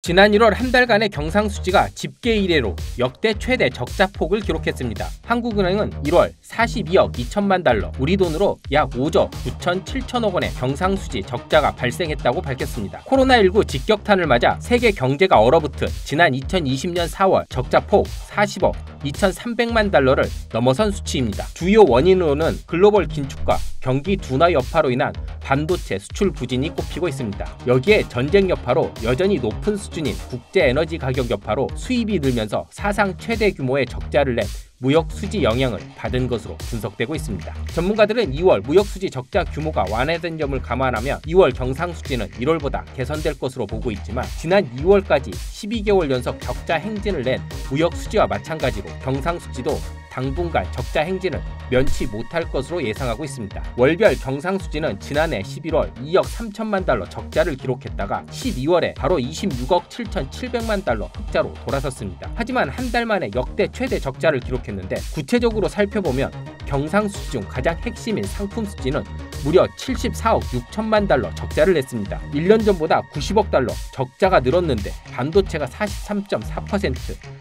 지난 1월 한 달간의 경상수지가 집계 이래로 역대 최대 적자폭을 기록했습니다. 한국은행은 1월 42억 2천만 달러, 우리 돈으로 약 5조 9천 7천억 원의 경상수지 적자가 발생했다고 밝혔습니다. 코로나19 직격탄을 맞아 세계 경제가 얼어붙은 지난 2020년 4월 적자폭 40억 2,300만 달러를 넘어선 수치입니다. 주요 원인으로는 글로벌 긴축과 경기 둔화 여파로 인한 반도체 수출 부진이 꼽히고 있습니다. 여기에 전쟁 여파로 여전히 높은 수준인 국제 에너지 가격 여파로 수입이 늘면서 사상 최대 규모의 적자를 낸 무역 수지 영향을 받은 것으로 분석되고 있습니다. 전문가들은 2월 무역 수지 적자 규모가 완화된 점을 감안하면 2월 경상수지는 1월보다 개선될 것으로 보고 있지만 지난 2월까지 12개월 연속 적자 행진을 낸 무역 수지와 마찬가지로 경상수지도 당분간 적자 행진을 면치 못할 것으로 예상하고 있습니다. 월별 경상수지는 지난해 11월 2억 3천만 달러 적자를 기록했다가 12월에 바로 26억 7,700만 달러 흑자로 돌아섰습니다. 하지만 한 달 만에 역대 최대 적자를 기록했는데 구체적으로 살펴보면 경상수지 중 가장 핵심인 상품수지는 무려 74억 6천만 달러 적자를 냈습니다. 1년 전보다 90억 달러 적자가 늘었는데 반도체가 43.4%,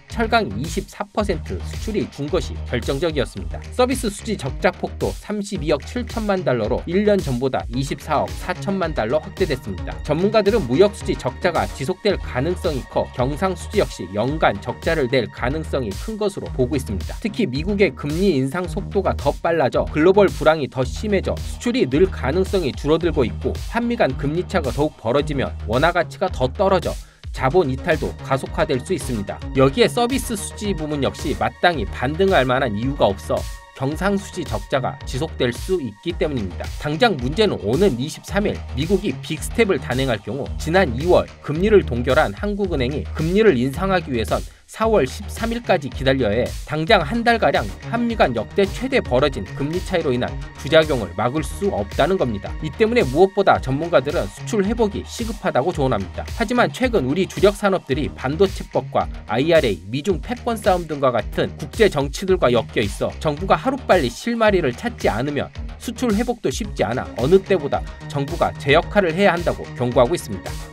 철강이 24% 수출이 준 것이 결정적이었습니다. 서비스 수지 적자폭도 32억 7천만 달러로 1년 전보다 24억 4천만 달러 확대됐습니다. 전문가들은 무역 수지 적자가 지속될 가능성이 커 경상수지 역시 연간 적자를 낼 가능성이 큰 것으로 보고 있습니다. 특히 미국의 금리 인상 속도가 더 빨라져 글로벌 불황이 더 심해져 수출이 늘 가능성이 줄어들고 있고 한미 간 금리 차가 더욱 벌어지면 원화 가치가 더 떨어져 자본 이탈도 가속화될 수 있습니다. 여기에 서비스 수지 부문 역시 마땅히 반등할 만한 이유가 없어 경상수지 적자가 지속될 수 있기 때문입니다. 당장 문제는 오는 23일 미국이 빅스텝을 단행할 경우 지난 2월 금리를 동결한 한국은행이 금리를 인상하기 위해선 4월 13일까지 기다려야 해 당장 한 달가량 한미 간 역대 최대 벌어진 금리 차이로 인한 부작용을 막을 수 없다는 겁니다. 이 때문에 무엇보다 전문가들은 수출 회복이 시급하다고 조언합니다. 하지만 최근 우리 주력 산업들이 반도체법과 IRA, 미중 패권 싸움 등과 같은 국제 정치들과 엮여 있어 정부가 하루빨리 실마리를 찾지 않으면 수출 회복도 쉽지 않아 어느 때보다 정부가 제 역할을 해야 한다고 경고하고 있습니다.